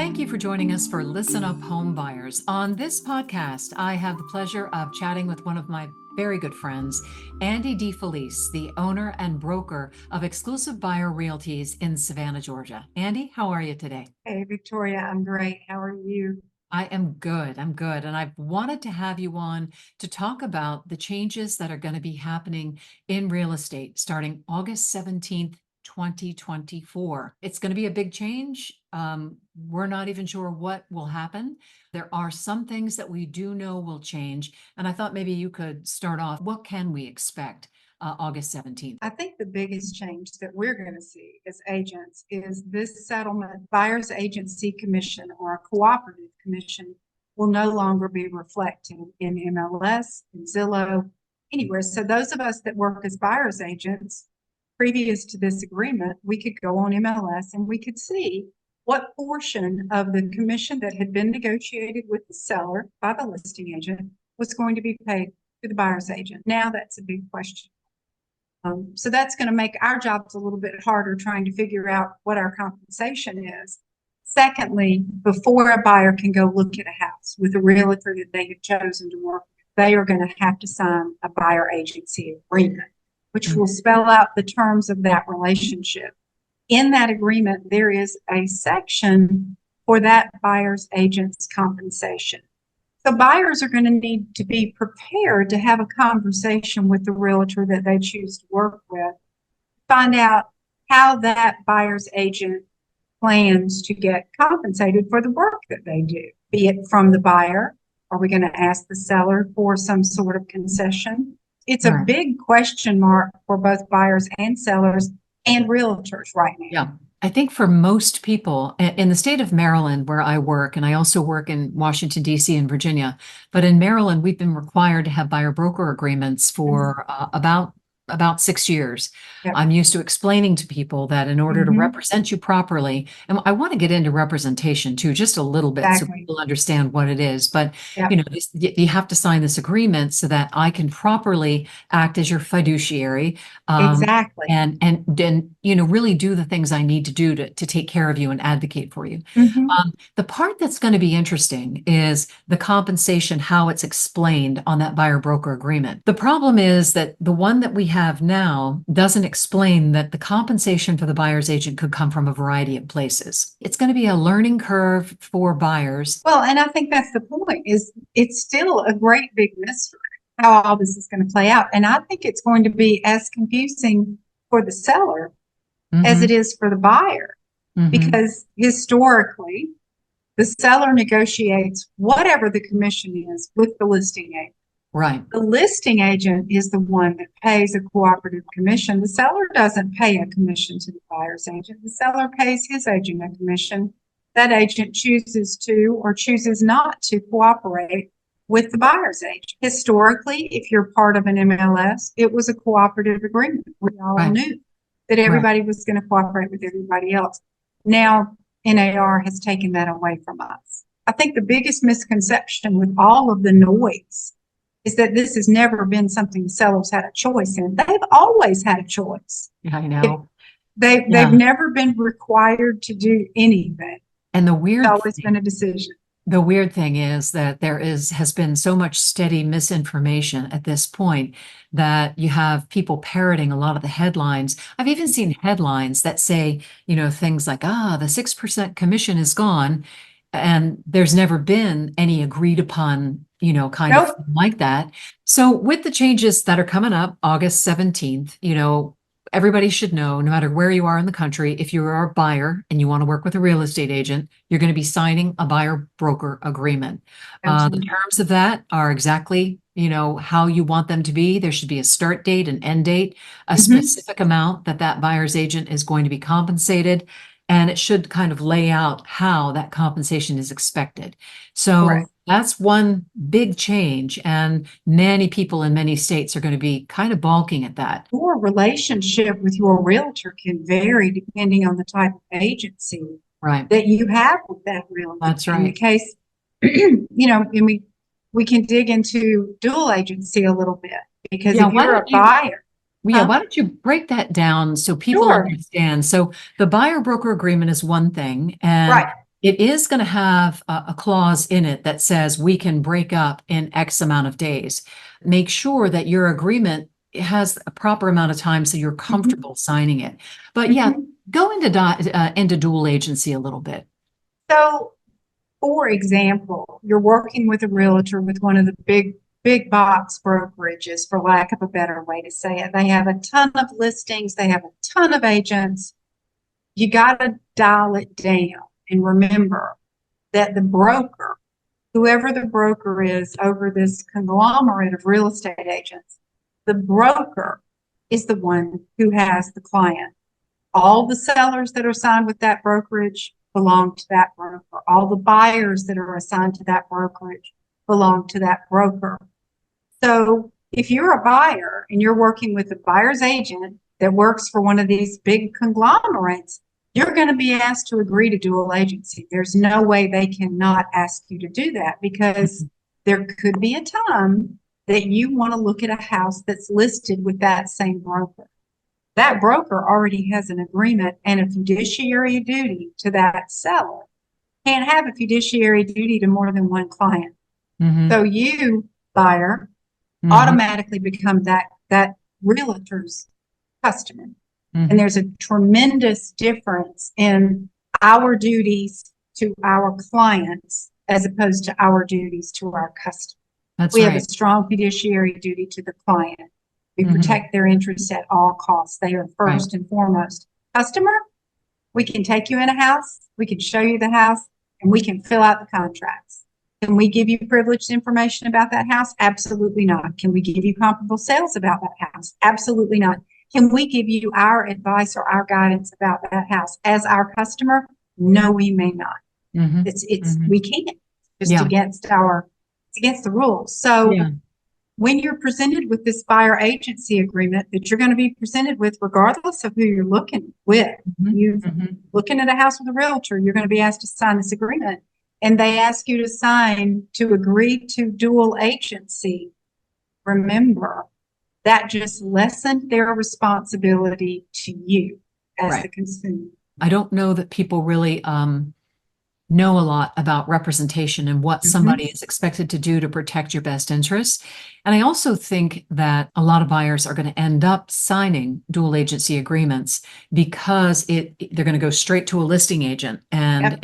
Thank you for joining us for Listen Up Home Buyers. On this podcast, I have the pleasure of chatting with one of my very good friends, Andi DeFelice, the owner and broker of Exclusive Buyer Realties in Savannah, Georgia. Andi, how are you today? Hey, Victoria, I'm great. How are you? I am good. I'm good. And I've wanted to have you on to talk about the changes that are going to be happening in real estate starting August 17th, 2024. It's going to be a big change. We're not even sure what will happen. There are some things that we do know will change. And I thought maybe you could start off. What can we expect August 17th? I think the biggest change that we're going to see as agents is this settlement buyer's agency commission or a cooperative commission will no longer be reflected in MLS, in Zillow, anywhere. So those of us that work as buyer's agents, previous to this agreement, we could go on MLS and we could see what portion of the commission that had been negotiated with the seller by the listing agent was going to be paid to the buyer's agent. Now that's a big question. So that's going to make our jobs a little bit harder trying to figure out what our compensation is. Secondly, before a buyer can go look at a house with a realtor that they have chosen to work with, they are going to have to sign a buyer agency agreement, which will spell out the terms of that relationship. In that agreement, there is a section for that buyer's agent's compensation. So buyers are going to need to be prepared to have a conversation with the realtor that they choose to work with, find out how that buyer's agent plans to get compensated for the work that they do, be it from the buyer. Are we going to ask the seller for some sort of concession? It's a big question mark for both buyers and sellers and realtors right now. Yeah. I think for most people in the state of Maryland, where I work, and I also work in Washington, D.C. and Virginia, but in Maryland, we've been required to have buyer broker agreements for about 6 years. Yep. I'm used to explaining to people that in order to represent you properly, and I want to get into representation too, just a little bit so people understand what it is. But Yep. you know, you have to sign this agreement so that I can properly act as your fiduciary, Exactly. and you know, really do the things I need to do to take care of you and advocate for you. The part that's going to be interesting is the compensation, how it's explained on that buyer broker agreement. The problem is that the one that we have now doesn't explain that the compensation for the buyer's agent could come from a variety of places. It's going to be a learning curve for buyers. Well, and I think that's the point, is it's still a great big mystery how all this is going to play out. And I think it's going to be as confusing for the seller as it is for the buyer, because historically, the seller negotiates whatever the commission is with the listing agent. Right. The listing agent is the one that pays a cooperative commission. The seller doesn't pay a commission to the buyer's agent. The seller pays his agent a commission. That agent chooses to or chooses not to cooperate with the buyer's agent. Historically, if you're part of an MLS, it was a cooperative agreement. We all knew that everybody was going to cooperate with everybody else. Now, NAR has taken that away from us. I think the biggest misconception with all of the noise is that this has never been something the sellers had a choice in. They've always had a choice. Yeah, I know. They've never been required to do anything. And the weird It's always been a decision. The weird thing is that has been so much steady misinformation at this point that you have people parroting a lot of the headlines. I've even seen headlines that say, you know, things like, the 6% commission is gone. And there's never been any agreed upon, you know, kind of like that. So with the changes that are coming up August 17th, you know, everybody should know, no matter where you are in the country, if you are a buyer and you want to work with a real estate agent, you're going to be signing a buyer broker agreement. The terms of that are exactly, you know, how you want them to be. There should be a start date, an end date, a specific amount that buyer's agent is going to be compensated. And it should kind of lay out how that compensation is expected. So that's one big change. And many people in many states are going to be kind of balking at that. Your relationship with your realtor can vary depending on the type of agency that you have with that realtor. That's right. In the case, you know, and we can dig into dual agency a little bit, because if you're a buyer, Yeah, why don't you break that down so people understand? So the buyer broker agreement is one thing, and it is going to have a clause in it that says we can break up in X amount of days. Make sure that your agreement has a proper amount of time so you're comfortable signing it. But yeah, go into dual agency a little bit. So, for example, you're working with a realtor with one of the big box brokerages, for lack of a better way to say it. They have a ton of listings, they have a ton of agents. You got to dial it down and remember that the broker, whoever the broker is over this conglomerate of real estate agents, the broker is the one who has the client. All the sellers that are signed with that brokerage belong to that broker. All the buyers that are assigned to that brokerage belong to that broker. So if you're a buyer and you're working with a buyer's agent that works for one of these big conglomerates, you're going to be asked to agree to dual agency. There's no way they cannot ask you to do that, because there could be a time that you want to look at a house that's listed with that same broker. That broker already has an agreement and a fiduciary duty to that seller. Can't have a fiduciary duty to more than one client. So you, buyer, automatically become that realtor's customer. And there's a tremendous difference in our duties to our clients as opposed to our duties to our customers. We have a strong fiduciary duty to the client. We protect their interests at all costs. They are first and foremost. Customer, we can take you in a house, we can show you the house, and we can fill out the contracts. Can we give you privileged information about that house? Absolutely not. Can we give you comparable sales about that house? Absolutely not. Can we give you our advice or our guidance about that house as our customer? No, we may not. We can't. It's against the rules. So when you're presented with this buyer agency agreement that you're going to be presented with, regardless of who you're looking with, you're looking at a house with a realtor, you're going to be asked to sign this agreement, and they ask you to sign to agree to dual agency. Remember, that just lessened their responsibility to you as the consumer. I don't know that people really know a lot about representation and what somebody is expected to do to protect your best interests. And I also think that a lot of buyers are going to end up signing dual agency agreements because they're going to go straight to a listing agent and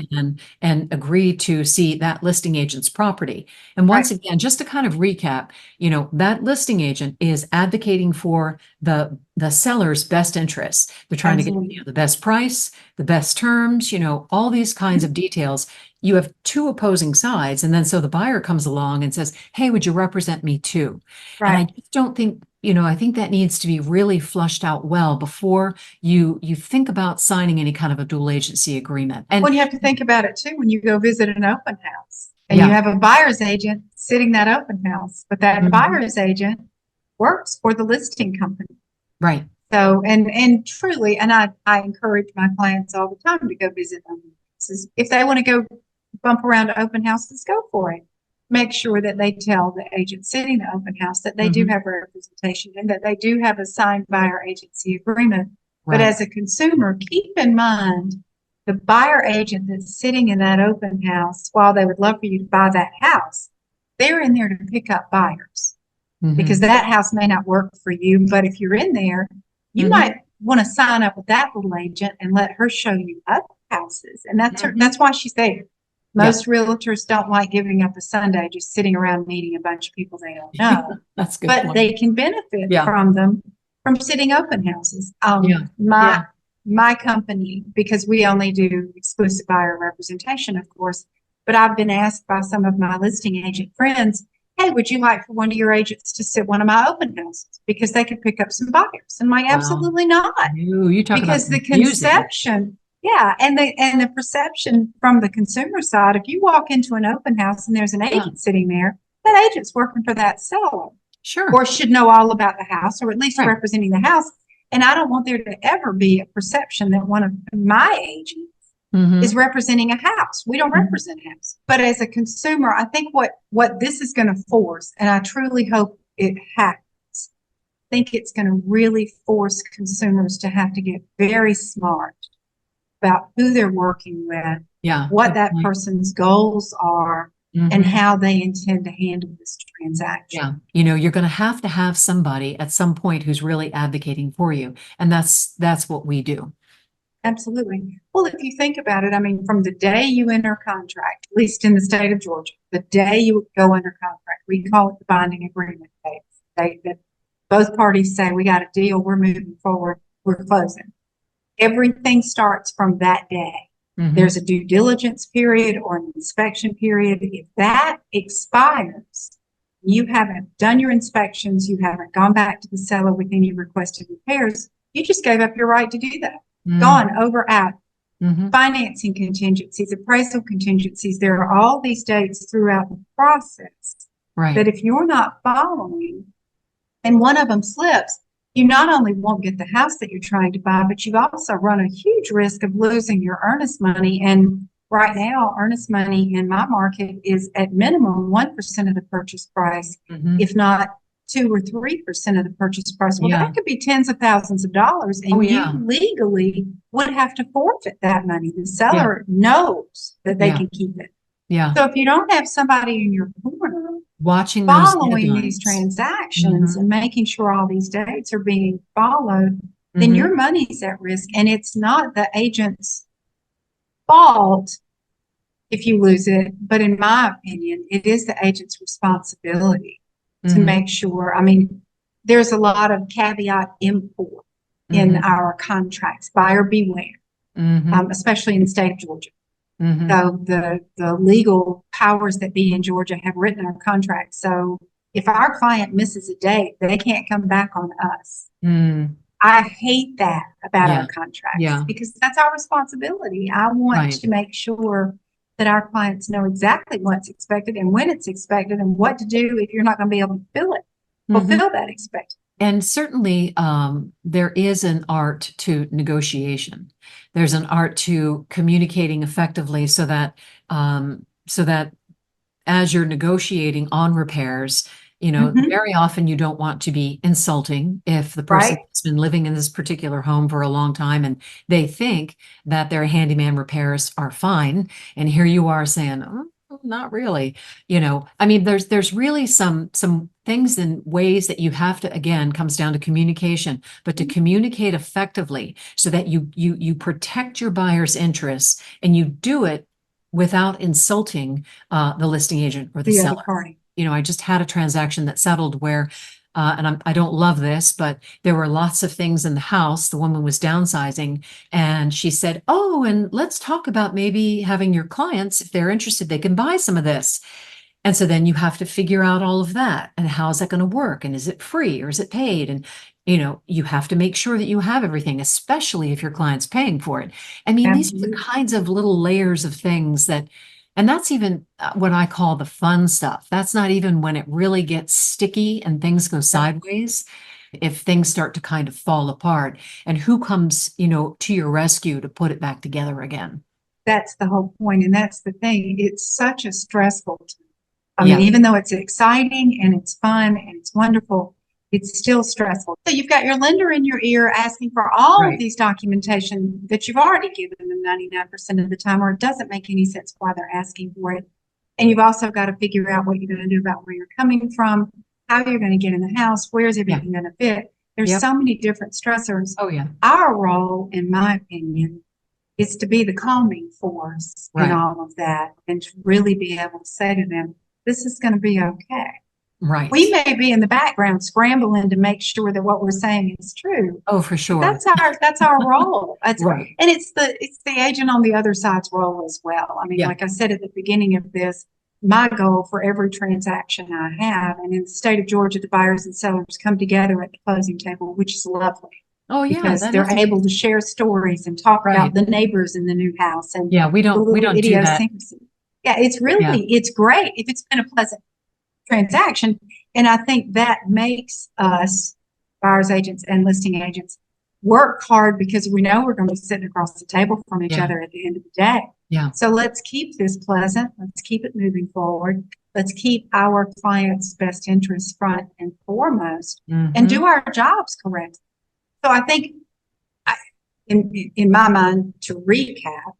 agree to see that listing agent's property. And once again, just to kind of recap, that listing agent is advocating for the seller's best interests. They're trying to get the best price, the best terms, all these kinds of details. You have two opposing sides, and then so the buyer comes along and says, hey, would you represent me too? And I just don't think, I think that needs to be really flushed out well before you think about signing any kind of a dual agency agreement. And you have to think about it too when you go visit an open house and you have a buyer's agent sitting that open house, but that buyer's agent works for the listing company. Right. So, and truly, and I encourage my clients all the time to go visit open houses. If they want to go bump around to open houses, go for it. Make sure that they tell the agent sitting the open house that they do have representation and that they do have a signed buyer agency agreement. But as a consumer, keep in mind the buyer agent that's sitting in that open house, while they would love for you to buy that house, they're in there to pick up buyers because that house may not work for you. But if you're in there, you might want to sign up with that little agent and let her show you other houses. And that's why she's there. Most realtors don't like giving up a Sunday just sitting around meeting a bunch of people they don't know. That's good. But they can benefit from them from sitting open houses. My company, because we only do exclusive buyer representation, of course, but I've been asked by some of my listing agent friends, hey, would you like for one of your agents to sit one of my open houses because they could pick up some buyers? And I'm like, absolutely not. You talk because about the conception. And the perception from the consumer side, if you walk into an open house and there's an agent sitting there, that agent's working for that seller. Sure. Or should know all about the house, or at least representing the house. And I don't want there to ever be a perception that one of my agents is representing a house. We don't represent houses. But as a consumer, I think what this is going to force, and I truly hope it happens, I think it's going to really force consumers to have to get very smart about who they're working with Yeah. what Good that point. person's goals are, and Mhm. how they intend to handle this transaction. Yeah. You're going to have somebody at some point who's really advocating for you. And that's what we do. Absolutely. Well, if you think about it, I mean, from the day you enter contract, at least in the state of Georgia, the day you go under contract, we call it the binding agreement date. That both parties say, we got a deal, we're moving forward, we're closing. Everything starts from that day. Mhm. There's a due diligence period or an inspection period. If that expires, you haven't done your inspections, you haven't gone back to the seller with any requested repairs, you just gave up your right to do that. Gone, over, out. Mhm. Financing contingencies, appraisal contingencies. There are all these dates throughout the process Right. that if you're not following and one of them slips, you not only won't get the house that you're trying to buy, but you also run a huge risk of losing your earnest money. And right now, earnest money in my market is at minimum 1% of the purchase price, Mhm. if not 2 or 3% of the purchase price. Well, Yeah. that could be tens of thousands of dollars, and Oh, you yeah. legally would have to forfeit that money. The seller knows that they Yeah. can keep it. Yeah. So if you don't have somebody in your corner Watching those following these deadlines. transactions and making sure all these dates are being followed, then Mhm. your money's at risk. And it's not the agent's fault if you lose it, but in my opinion, it is the agent's responsibility to Mhm. make sure. I mean, there's a lot of caveat import in Mhm. our contracts, buyer beware, Mhm. especially in the state of Georgia. Mhm. So the legal powers that be in Georgia have written our contract. So if our client misses a date, they can't come back on us. Mm. I hate that about Yeah. our contracts Yeah. because that's our responsibility. I want Right. to make sure that our clients know exactly what's expected and when it's expected and what to do if you're not going to be able to Mhm. fulfill that expectation. And certainly, there is an art to negotiation. There's an art to communicating effectively so that as you're negotiating on repairs, very often you don't want to be insulting if the person Right? has been living in this particular home for a long time and they think that their handyman repairs are fine. And here you are saying, "Oh, not really." I mean, there's really some things and ways that you have to, again, comes down to communication, but to communicate effectively so that you protect your buyer's interests and you do it without insulting the listing agent or the The other seller. party. I just had a transaction that settled where, and I don't love this, but there were lots of things in the house. The woman was downsizing and she said, "Oh, and let's talk about maybe having your clients, if they're interested, they can buy some of this." And so then you have to figure out all of that. And how is that going to work? And is it free or is it paid? And, you have to make sure that you have everything, especially if your client's paying for it. I mean, these are the Absolutely. kinds of little layers of things and that's even what I call the fun stuff. That's not even when it really gets sticky and things go sideways. If things start to kind of fall apart and who comes, to your rescue to put it back together again. That's the whole point, and that's the thing. It's such a stressful time. I mean, Yeah. even though it's exciting and it's fun and it's wonderful, it's still stressful. So you've got your lender in your ear asking for all of Right. these documentation that you've already given them 99% of the time, or it doesn't make any sense why they're asking for it. And you've also got to figure out what you're going to do about where you're coming from, how you're going to get in the house, where's everything going to fit. There's Yep. so many different stressors. Oh, yeah. Our role, in my opinion, is to be the calming force in Right. all of that and to really be able to say to them, this is going to be okay. Right. We may be in the background scrambling to make sure that what we're saying is true. Oh, for But sure. that's our role. Right. And it's the agent on the other side's role as well. I mean, Yeah. like I said at the beginning of this, my goal for every transaction I have, and in the state of Georgia, the buyers and sellers come together at the closing table, which is lovely Oh, yeah, because that they're is able nice. to share stories and talk Right. about the neighbors in the new house and Yeah, we the don't little do that. idiosyncrasy. Yeah, it's Yeah. it's great if it's been a pleasant transaction. And I think that makes us, buyers agents and listing agents, work hard because we know we're going to be sitting across the table from each Yeah. other at the end of the day. Yeah. So let's keep this pleasant. Let's keep it moving forward. Let's keep our clients' best interests front and foremost and Mhm. do our jobs correctly. So I think, in my mind, to recap,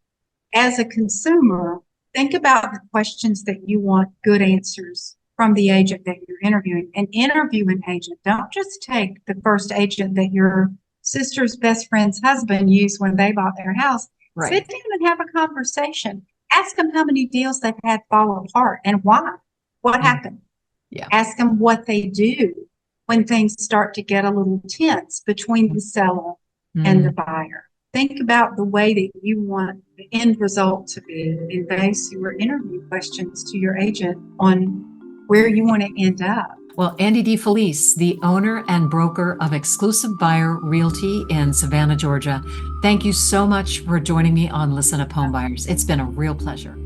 as a consumer, think about the questions that you want good answers from the agent that you're interviewing, and interview an agent. Don't just take the first agent that your sister's best friend's husband used when they bought their house. Right. Sit down and have a conversation. Ask them how many deals they've had fall apart and why. What happened? Yeah. Ask them what they do when things start to get a little tense between the seller and the buyer. Think about the way that you want the end result to be and base your interview questions to your agent on where you want to end up. Well, Andi DeFelice, the owner and broker of Exclusive Buyer Realty in Savannah, Georgia, thank you so much for joining me on Listen Up Home Buyers. It's been a real pleasure.